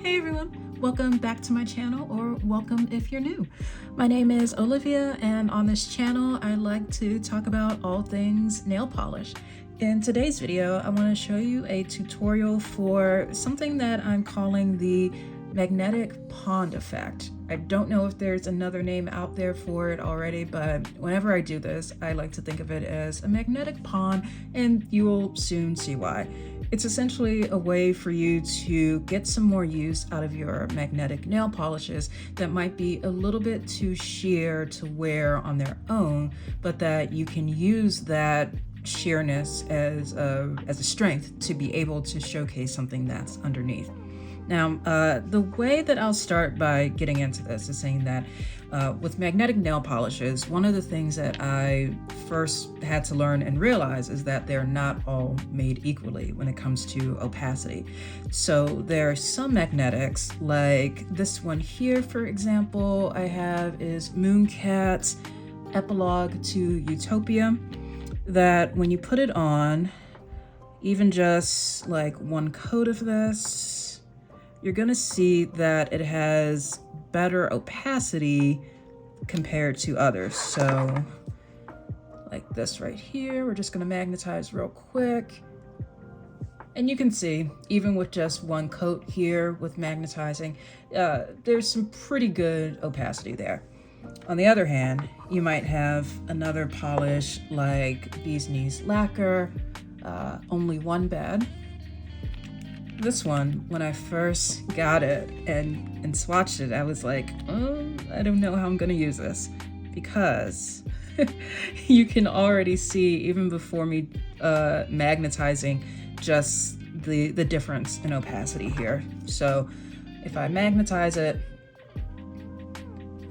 Hey everyone, welcome back to my channel, or welcome if you're new. My name is Olivia, and on this channel I like to talk about all things nail polish. In today's video I want to show you a tutorial for something that I'm calling the magnetic pond effect. I don't know if there's another name out there for it already, but whenever I do this I like to think of it as a magnetic pond, and you will soon see why. It's essentially a way for you to get some more use out of your magnetic nail polishes that might be a little bit too sheer to wear on their own, but that you can use that sheerness as a strength to be able to showcase something that's underneath. Now, the way that I'll start by getting into this is saying that with magnetic nail polishes, one of the things that I first had to learn and realize is that they're not all made equally when it comes to opacity. So there are some magnetics, like this one here, for example, I have is Mooncat's Epilogue to Utopia, that when you put it on, even just like one coat of this, you're gonna see that it has better opacity compared to others. So like this right here, we're just gonna magnetize real quick. And you can see, even with just one coat here with magnetizing, there's some pretty good opacity there. On the other hand, you might have another polish like Bee's Knees Lacquer, Only One Bed. This one, when I first got it and swatched it, I was like, oh, I don't know how I'm gonna use this, because you can already see, even before me magnetizing, just the difference in opacity here. So if I magnetize it,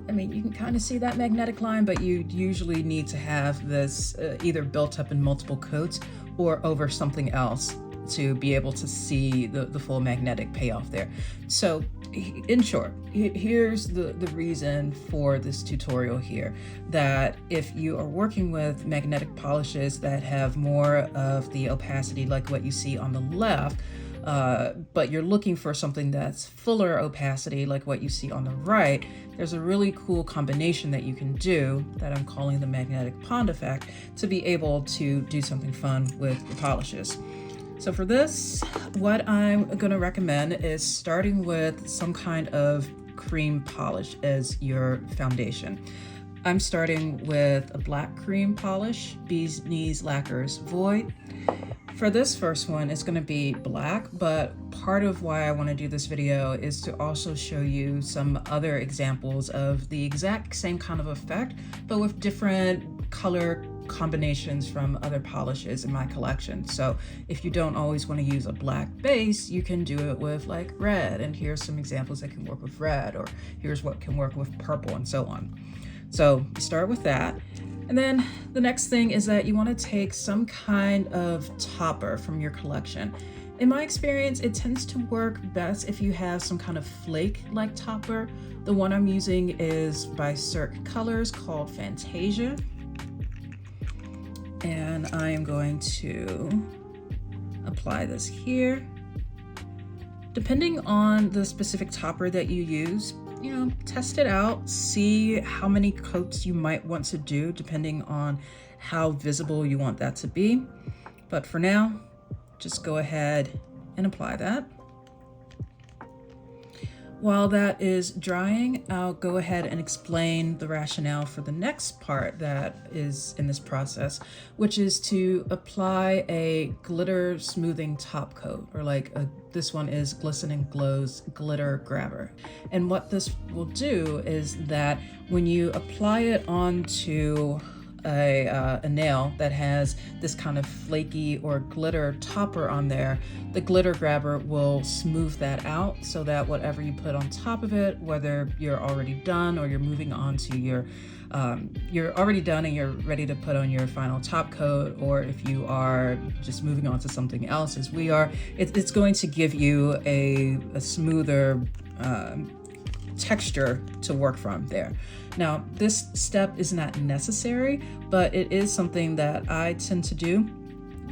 I mean, you can kind of see that magnetic line, but you usually need to have this either built up in multiple coats or over something else to be able to see the full magnetic payoff there. So in short, here's the reason for this tutorial here, that if you are working with magnetic polishes that have more of the opacity like what you see on the left, but you're looking for something that's fuller opacity like what you see on the right, there's a really cool combination that you can do that I'm calling the magnetic pond effect to be able to do something fun with the polishes. So for this, what I'm gonna recommend is starting with some kind of cream polish as your foundation. I'm starting with a black cream polish, Bee's Knees Lacquer's Void. For this first one, it's gonna be black, but part of why I wanna do this video is to also show you some other examples of the exact same kind of effect, but with different color combinations from other polishes in my collection. So if you don't always want to use a black base, you can do it with like red, and here's some examples that can work with red, or here's what can work with purple, and so on. So start with that. And then the next thing is that you want to take some kind of topper from your collection. In my experience, it tends to work best if you have some kind of flake-like topper. The one I'm using is by Cirque Colors, called Fantasia. And I am going to apply this here. Depending on the specific topper that you use, test it out, see how many coats you might want to do depending on how visible you want that to be. But for now, just go ahead and apply that. While that is drying, I'll go ahead and explain the rationale for the next part that is in this process, which is to apply a glitter smoothing top coat, or this one is Glisten and Glow's Glitter Grabber. And what this will do is that when you apply it onto a nail that has this kind of flaky or glitter topper on there, the glitter grabber will smooth that out so that whatever you put on top of it, whether you're already done or you're moving on to you're already done and you're ready to put on your final top coat, or if you are just moving on to something else as we are, it's going to give you a smoother texture to work from there. Now, this step is not necessary, but it is something that I tend to do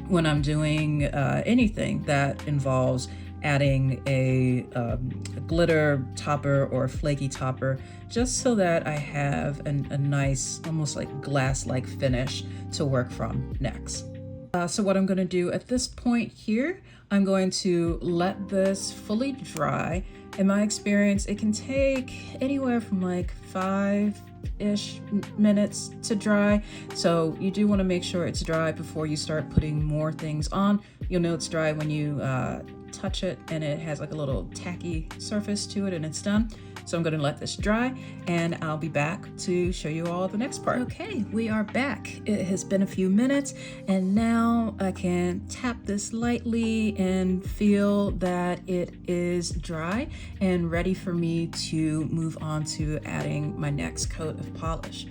when I'm doing anything that involves adding a glitter topper or flaky topper, just so that I have a nice, almost like glass-like finish to work from next. So what I'm going to do at this point here, I'm going to let this fully dry. In my experience, it can take anywhere from like 5-ish minutes to dry. So you do want to make sure it's dry before you start putting more things on. You'll know it's dry when you touch it and it has like a little tacky surface to it and it's done. So I'm going to let this dry and I'll be back to show you all the next part. Okay, we are back. It has been a few minutes and now I can tap this lightly and feel that it is dry and ready for me to move on to adding my next coat of polish.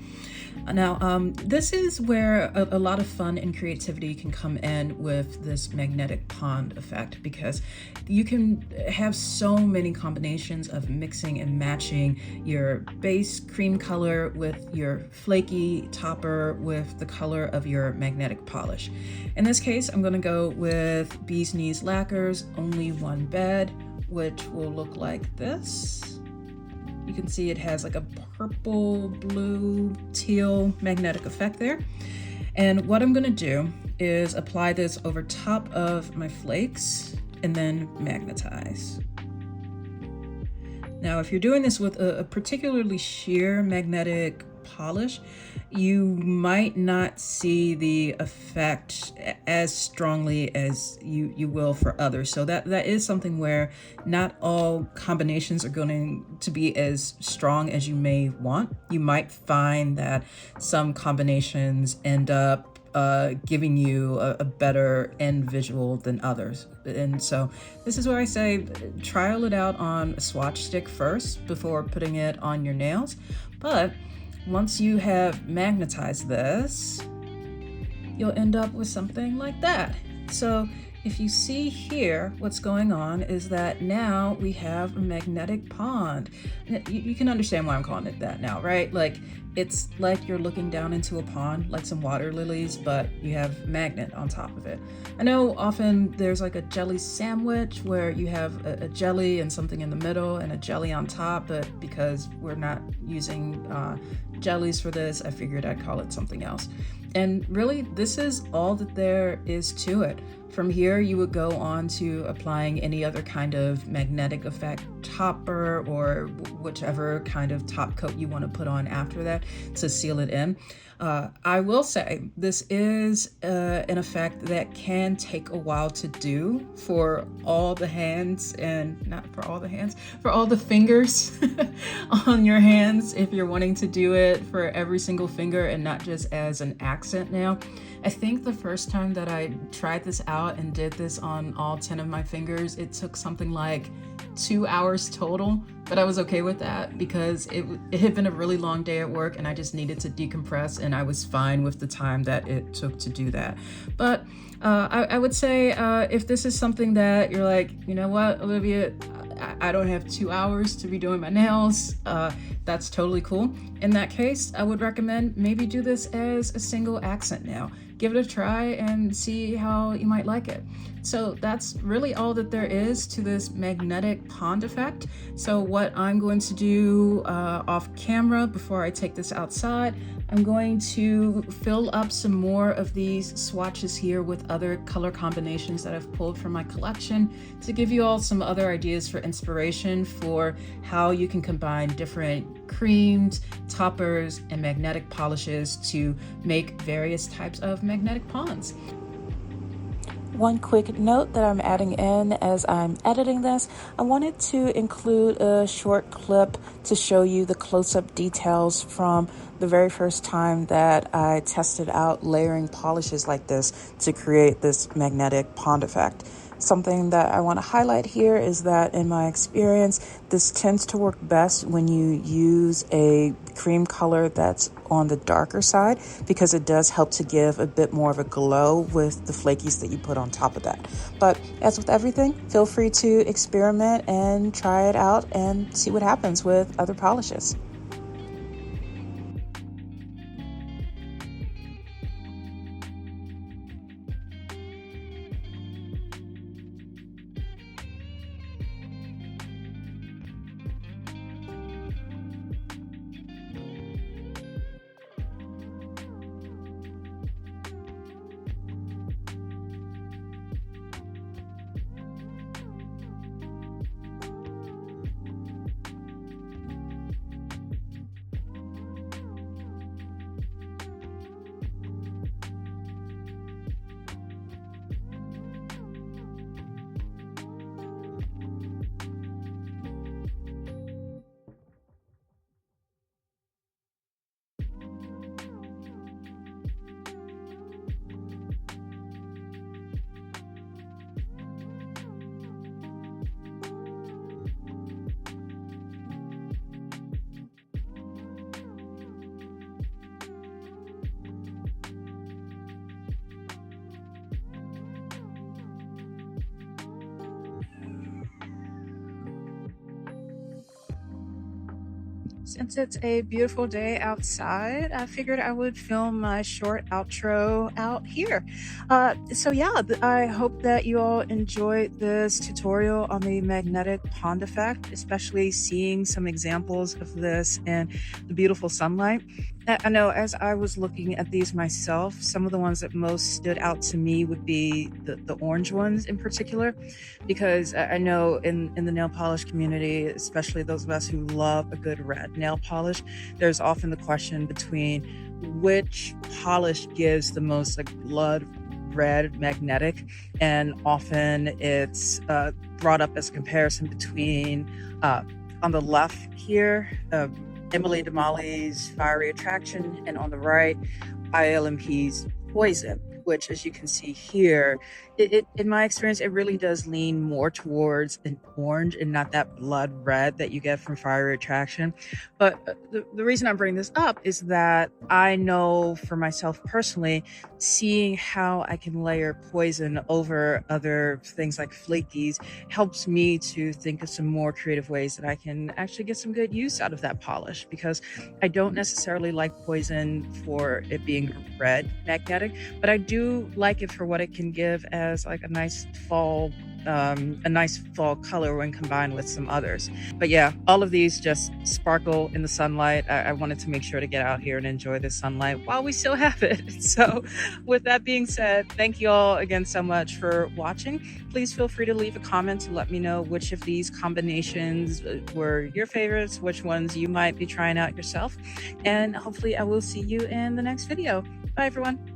Now, this is where a lot of fun and creativity can come in with this magnetic pond effect, because you can have so many combinations of mixing and matching your base cream color with your flaky topper with the color of your magnetic polish. In this case, I'm going to go with Bee's Knees Lacquer's Only One Bed, which will look like this. You can see it has like a purple, blue, teal magnetic effect there. And what I'm gonna do is apply this over top of my flakes and then magnetize. Now, if you're doing this with a particularly sheer magnetic polish, you might not see the effect as strongly as you will for others. So that is something where not all combinations are going to be as strong as you may want. You might find that some combinations end up giving you a better end visual than others. And so this is where I say trial it out on a swatch stick first before putting it on your nails. But once you have magnetized this, you'll end up with something like that. So if you see here, what's going on is that now we have a magnetic pond. You can understand why I'm calling it that now, right? Like, it's like you're looking down into a pond, like some water lilies, but you have magnet on top of it. I know often there's like a jelly sandwich where you have a jelly and something in the middle and a jelly on top, but because we're not using jellies for this, I figured I'd call it something else. And really, this is all that there is to it. From here, you would go on to applying any other kind of magnetic effect topper or whichever kind of top coat you want to put on after that to seal it in. I will say this is an effect that can take a while to do for all the hands, and not for all the hands, for all the fingers on your hands, if you're wanting to do it for every single finger and not just as an accent. Now, I think the first time that I tried this out and did this on all 10 of my fingers, it took something like 2 hours total, but I was okay with that because it had been a really long day at work and I just needed to decompress, and I was fine with the time that it took to do that. But I would say if this is something that you're like, you know what, Olivia, I don't have 2 hours to be doing my nails, that's totally cool. In that case, I would recommend maybe do this as a single accent nail. Give it a try and see how you might like it. So that's really all that there is to this magnetic pond effect. So what I'm going to do off camera before I take this outside, I'm going to fill up some more of these swatches here with other color combinations that I've pulled from my collection to give you all some other ideas for inspiration for how you can combine different creams, toppers, and magnetic polishes to make various types of magnetic ponds. One quick note that I'm adding in as I'm editing this, I wanted to include a short clip to show you the close-up details from the very first time that I tested out layering polishes like this to create this magnetic pond effect. Something that I want to highlight here is that in my experience, this tends to work best when you use a cream color that's on the darker side, because it does help to give a bit more of a glow with the flakies that you put on top of that. But as with everything, feel free to experiment and try it out and see what happens with other polishes. Since it's a beautiful day outside, I figured I would film my short outro out here. I hope that you all enjoyed this tutorial on the magnetic pond effect, especially seeing some examples of this in the beautiful sunlight. I know as I was looking at these myself, some of the ones that most stood out to me would be the orange ones in particular, because I know in the nail polish community, especially those of us who love a good red nail polish, there's often the question between which polish gives the most like blood red magnetic, and often it's brought up as a comparison between on the left here, Emily DeMolly's Fiery Attraction, and on the right, ILMP's Poison, which, as you can see here, in my experience, it really does lean more towards an orange and not that blood red that you get from Fiery Attraction. But the reason I'm bringing this up is that I know for myself personally, seeing how I can layer Poison over other things like Flakies helps me to think of some more creative ways that I can actually get some good use out of that polish, because I don't necessarily like Poison for it being red magnetic, but I do like it for what it can give as like a nice fall color when combined with some others. But yeah, all of these just sparkle in the sunlight. I wanted to make sure to get out here and enjoy the sunlight while we still have it. So with that being said, thank you all again so much for watching. Please feel free to leave a comment to let me know which of these combinations were your favorites, which ones you might be trying out yourself, and hopefully I will see you in the next video. Bye everyone.